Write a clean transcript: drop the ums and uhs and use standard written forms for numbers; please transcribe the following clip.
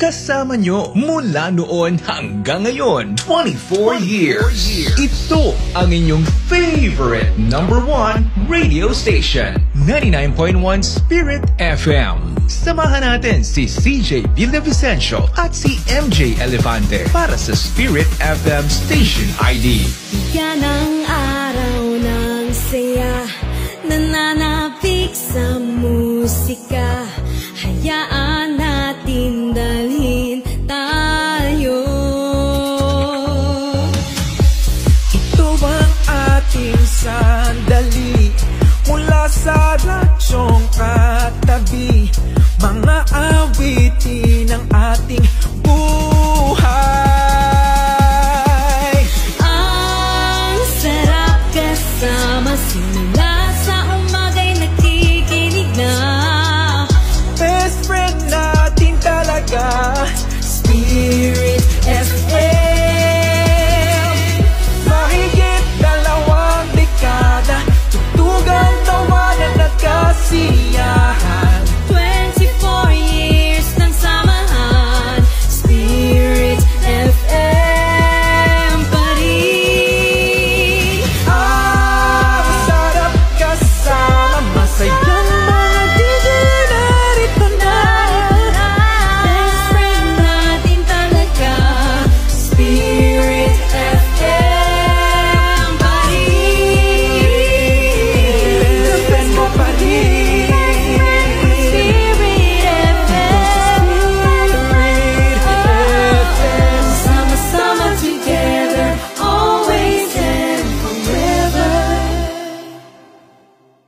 kasama nyo mula noon hanggang ngayon. 24 years. Ito ang inyong favorite #1 radio station. 99.1 Spirit FM. Samahan natin si CJ Villavicencio at si MJ Elefante para sa Spirit FM Station ID. Yan ang araw ng saya, nananapik sa mundo.